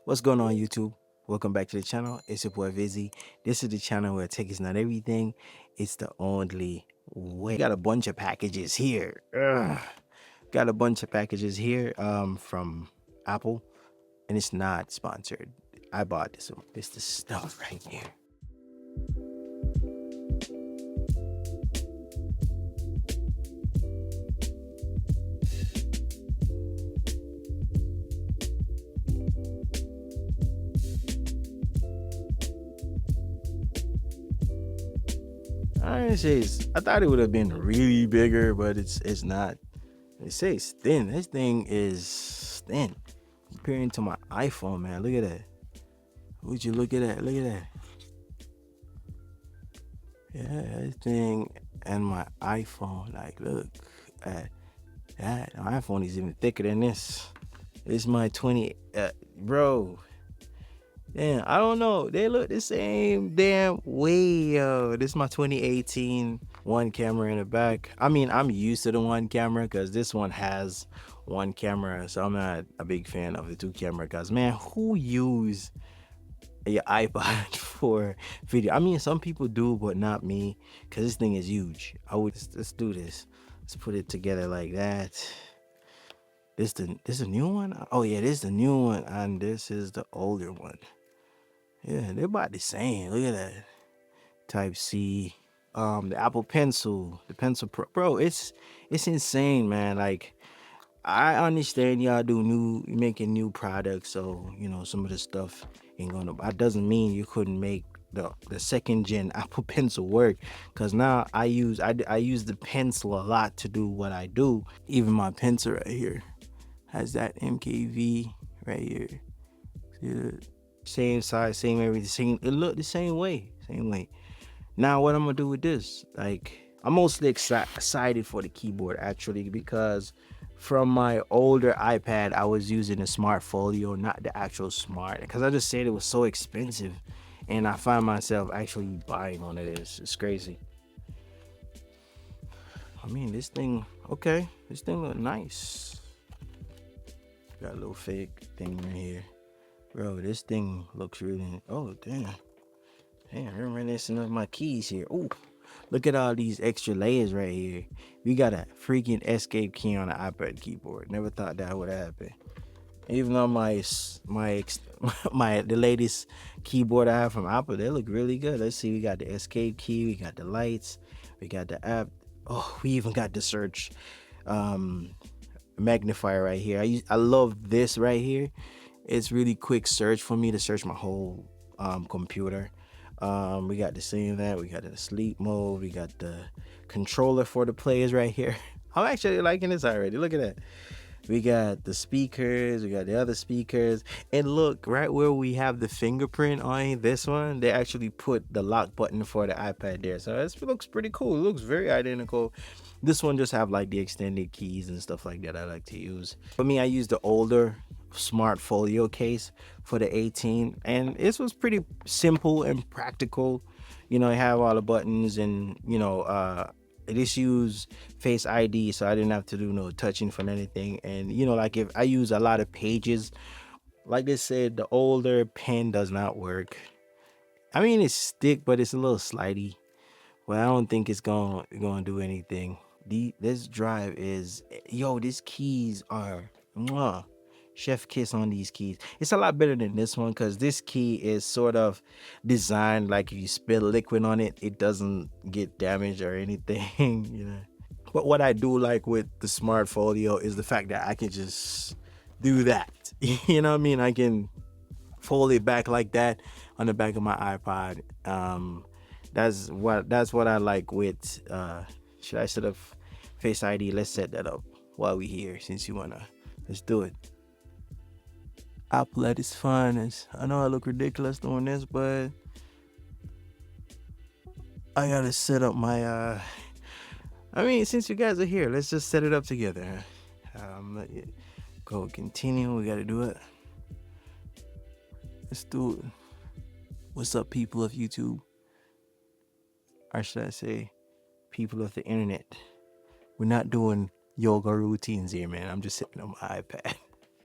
What's going on, YouTube? Welcome back to the channel. It's your boy Vizzy. This is the channel where tech is not everything, it's the only way. Got a bunch of packages here. Got a bunch of packages here from Apple, and it's not sponsored. I bought this one. It's the stuff right here. I thought it would have been really bigger, but it's not. It says thin. This thing is thin comparing to my iPhone, man. Look at that. Would you look at that? Look at that. Yeah, this thing and my iPhone. Like, look at that. My iPhone is even thicker than this. This is my 20. Bro. Damn, I don't know. They look the same damn way, yo. This is my 2018 one camera in the back. I mean, I'm used to the one camera because this one has one camera. So I'm not a big fan of the two camera because, man, who use your iPod for video? I mean, some people do, but not me because this thing is huge. Let's do this. Let's put it together like that. This a new one? Oh yeah, this is the new one, and this is the older one. Yeah, they're about the same. Look at that. Type C. The Apple Pencil, the Pencil Pro. Bro, it's insane, man. Like, I understand y'all making new products, so you know some of the stuff ain't gonna. That doesn't mean you couldn't make the second gen Apple Pencil work. Cause now I use the pencil a lot to do what I do. Even my pencil right here has that MKV right here. See that? Same size, same everything. It look the same way, same way. Now what I'm gonna do with this? Like, I'm mostly excited for the keyboard actually because from my older iPad I was using a Smart Folio, not the actual Smart, because I just said it was so expensive, and I find myself actually buying one of this. It's crazy. I mean, this thing, okay, this thing look nice. Got a little fake thing right here. Bro, this thing looks really, oh damn. Damn, reminiscent of my keys here. Ooh, look at all these extra layers right here. We got a freaking escape key on the iPad keyboard. Never thought that would happen. Even on the latest keyboard I have from Apple, they look really good. Let's see, we got the escape key, we got the lights, we got the app. Oh, we even got the search magnifier right here. I love this right here. It's really quick search for me to search my whole computer. We got the same that, we got the sleep mode, we got the controller for the players right here. I'm actually liking this already. Look at that. We got the speakers, we got the other speakers, and look, right where we have the fingerprint on this one, they actually put the lock button for the iPad there. So this looks pretty cool. It looks very identical. This one just have like the extended keys and stuff like that I like to use. For me, I use the older Smart Folio case for the 18, and this was pretty simple and practical. You know, I have all the buttons, and you know, it just use Face ID, so I didn't have to do no touching for anything. And you know, like if I use a lot of pages, like they said, the older pen does not work. I mean, it's thick, but it's a little slidey. Well, I don't think it's gonna do anything. This drive is, yo, these keys are mwah, chef kiss on these keys. It's a lot better than this one because this key is sort of designed like if you spill liquid on it, it doesn't get damaged or anything, you know. But what I do like with the Smart Folio is the fact that I can just do that. You know what I mean? I can fold it back like that on the back of my iPod. That's what I like with should I set up Face ID? Let's set that up while we here, since you wanna. Let's do it. Apple at its finest. I know I look ridiculous doing this, but I gotta set up my I mean, since you guys are here, let's just set it up together. Let you go continue. We gotta do it. Let's do it. What's up, people of YouTube? Or should I say, people of the internet? We're not doing yoga routines here, man. I'm just sitting on my iPad.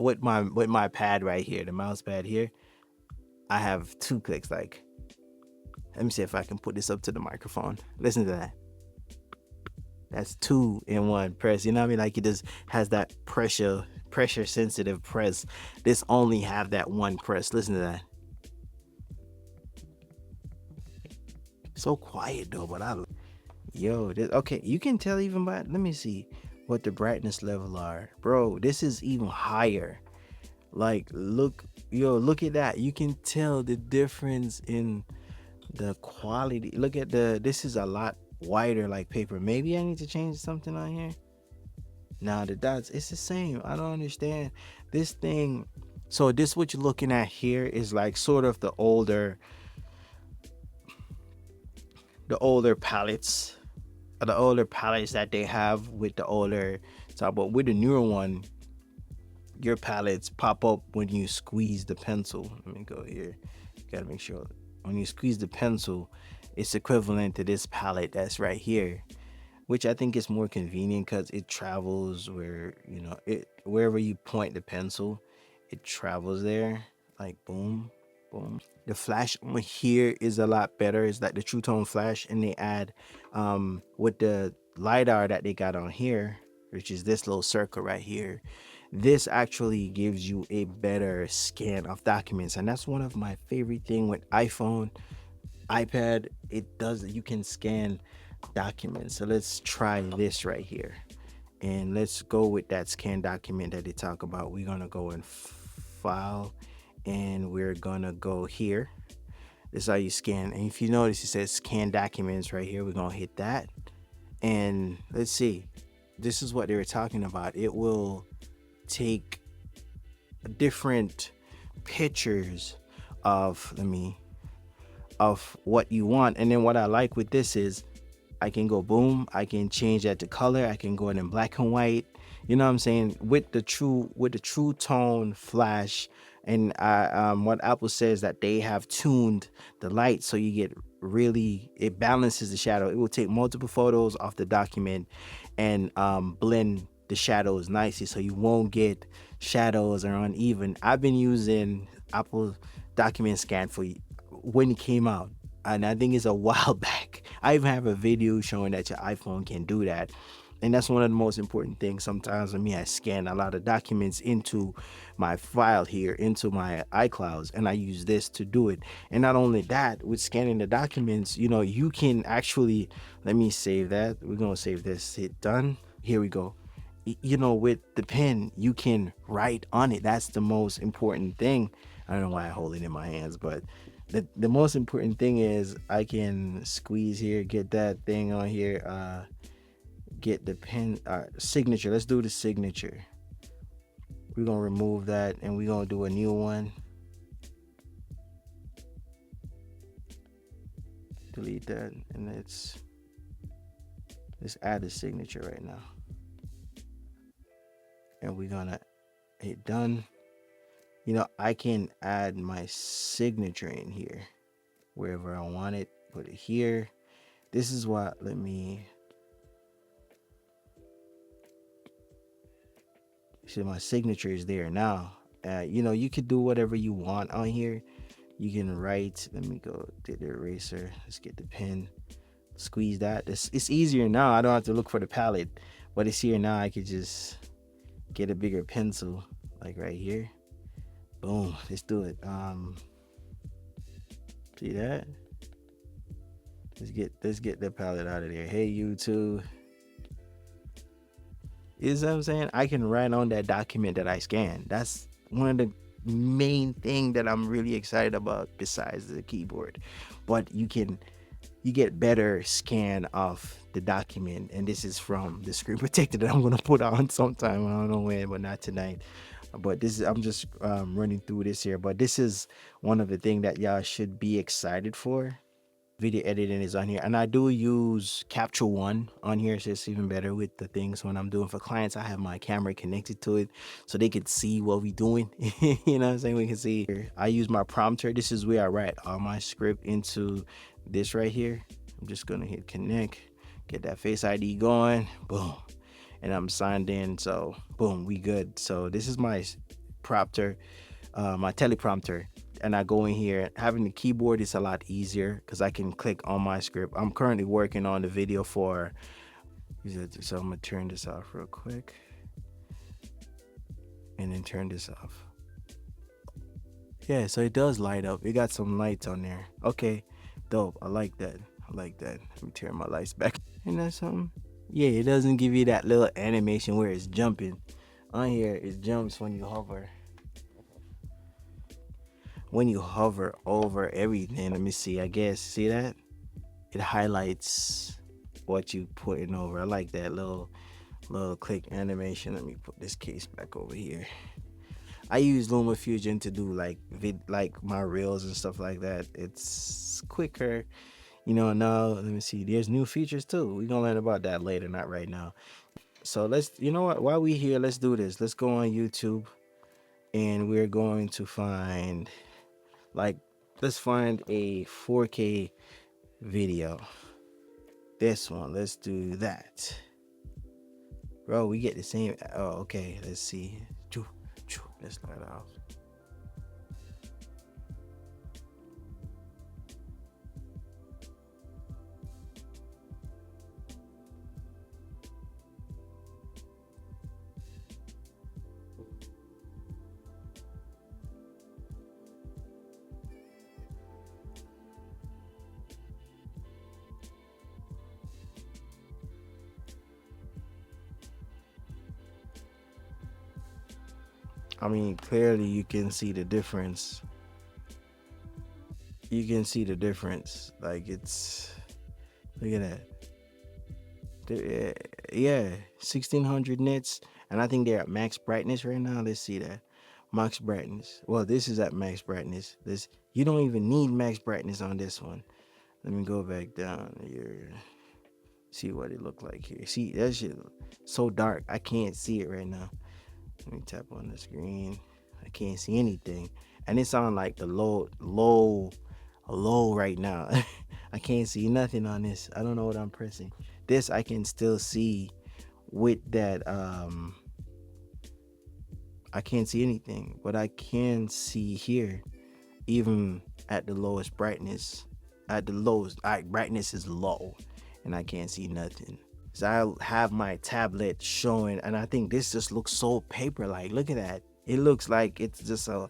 with my pad right here, the mouse pad here, I have 2 clicks. Like, let me see if I can put this up to the microphone. Listen to that. That's 2 in 1 press. You know what I mean? Like, it just has that pressure sensitive press. This only have that one press. Listen to that. So quiet though, but yo, this, okay, you can tell even by, let me see what the brightness level are. Bro, this is even higher. Like, look, yo, look at that. You can tell the difference in the quality. Look at this is a lot wider like paper. Maybe I need to change something on here. Nah, the dots, it's the same. I don't understand this thing. So this what you're looking at here is like sort of the older palettes, the older palettes that they have with the older top. But with the newer one, your palettes pop up when you squeeze the pencil. Let me go here. You gotta make sure when you squeeze the pencil, it's equivalent to this palette that's right here, which I think is more convenient because it travels where, it wherever you point the pencil, it travels there. Like, boom, boom. The flash on here is a lot better. It's like the True Tone flash, and they add with the lidar that they got on here, which is this little circle right here. This actually gives you a better scan of documents, and that's one of my favorite thing with iPhone, iPad. It does, you can scan documents. So let's try this right here, and let's go with that scan document that they talk about. We're gonna go in file, and we're gonna go here. This is how you scan, and if you notice, it says scan documents right here. We're gonna hit that, and let's see, this is what they were talking about. It will take different pictures of, of what you want. And then what I like with this is I can go boom, I can change that to color, I can go in black and white. You know what I'm saying? With the true tone flash, and what Apple says that they have tuned the light so you get really, it balances the shadow. It will take multiple photos off the document and blend the shadows nicely so you won't get shadows or uneven. I've been using Apple document scan for when it came out, and I think it's a while back. I even have a video showing that your iPhone can do that. And that's one of the most important things. Sometimes with me, I scan a lot of documents into my file here, into my iClouds, and I use this to do it. And not only that, with scanning the documents, you can actually, let me save that. We're going to save this, hit done. Here we go. With the pen, you can write on it. That's the most important thing. I don't know why I hold it in my hands, but the most important thing is I can squeeze here, get that thing on here, get the pen signature. Let's do the signature. We're gonna remove that, and we're gonna do a new one. Delete that, and let's add the signature right now, and we're gonna hit done. I can add my signature in here wherever I want it. Put it here. This is what, let me see, my signature is there now. You could do whatever you want on here. You can write. Let me go to the eraser. Let's get the pen. Squeeze that. It's easier now. I don't have to look for the palette, but it's here now. I could just get a bigger pencil, like right here. Boom. Let's do it. See that? Let's get the palette out of there. Hey, YouTube. You know what I'm saying? I can write on that document that I scan. That's one of the main thing that I'm really excited about besides the keyboard. But you get better scan of the document, and this is from the screen protector that I'm gonna put on sometime. I don't know when, but not tonight. But I'm just running through this here. But this is one of the things that y'all should be excited for. Video editing is on here, and I do use Capture One on here, so it's even better with the things when I'm doing for clients. I have my camera connected to it so they can see what we doing. You know what I'm saying? We can see. I use my prompter. This is where I write all my script into this right here. I'm just gonna hit connect, get that Face ID going, boom, and I'm signed in. So boom, we good. So this is my prompter, my teleprompter, and I go in here. Having the keyboard is a lot easier because I can click on my script. I'm currently working on the video for. So I'm gonna turn this off real quick, and then turn this off. Yeah, so it does light up. It got some lights on there. Okay, dope. I like that. I like that. Let me turn my lights back. And that's something. Yeah, it doesn't give you that little animation where it's jumping. On here, it jumps when you hover. When you hover over everything, let me see. I guess see that it highlights what you putting over. I like that little click animation. Let me put this case back over here. I use LumaFusion to do like my reels and stuff like that. It's quicker, Now let me see. There's new features too. We're gonna learn about that later, not right now. So let's, you know what? While we here, let's do this. Let's go on YouTube, and we're going to find like let's find a 4K video. This one. Let's do that. Bro, we get the same. Oh, okay. Let's see. Let's start off. I mean, clearly you can see the difference. You can see the difference. Like it's, look at that. Yeah, 1600 nits, and I think they're at max brightness right now. Let's see that. Max brightness. Well, this is at max brightness. This you don't even need max brightness on this one. Let me go back down here. See what it looked like here. See, that shit so dark. I can't see it right now. Let me tap on the screen. I can't see anything. And it's on like the low right now. I can't see nothing on this. I don't know what I'm pressing. This I can still see with that I can't see anything, but I can see here even at the lowest brightness. At the lowest, brightness is low and I can't see nothing. So I have my tablet showing, and I think this just looks so paper-like. Look at that. It looks like it's just a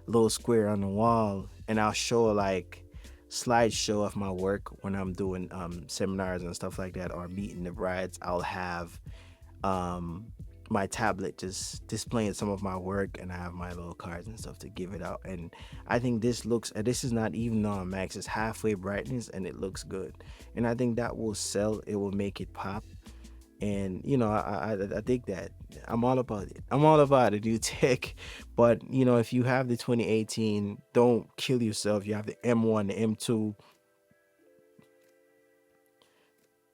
little square on the wall, and I'll show like slideshow of my work when I'm doing seminars and stuff like that, or meeting the brides. I'll have my tablet just displaying some of my work, and I have my little cards and stuff to give it out. And I think this looks, this is not even on max, it's halfway brightness, and it looks good. And I think that will sell. It will make it pop. And I think that I'm all about it. I'm all about it, new tech. But if you have the 2018, don't kill yourself. You have the M1, the M2.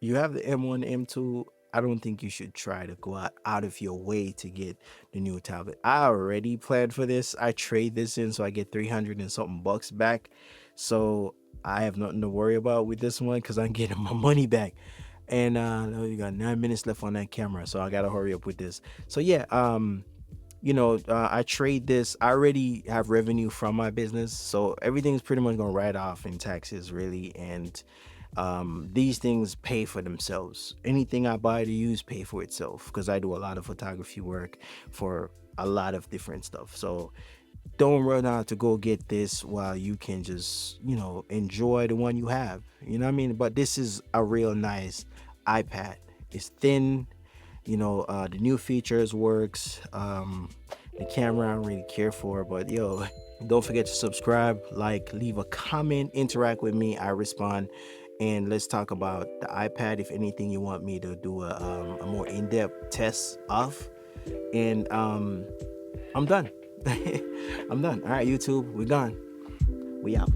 You have the M1, the M2. I don't think you should try to go out of your way to get the new tablet. I already planned for this. I trade this in so I get 300 and something bucks back. So I have nothing to worry about with this one because I'm getting my money back. And you got 9 minutes left on that camera, so I gotta hurry up with this. So yeah, I trade this. I already have revenue from my business, so everything's pretty much gonna write off in taxes, really. And these things pay for themselves. Anything I buy to use pay for itself because I do a lot of photography work for a lot of different stuff. So don't run out to go get this while you can just enjoy the one you have. You know what I mean? But this is a real nice iPad. It's thin. The new features works. The camera I don't really care for, but don't forget to subscribe, like, leave a comment, interact with me. I respond. And let's talk about the iPad. If anything you want me to do a more in-depth test of. And I'm done. I'm done. All right, YouTube, we're gone. We out.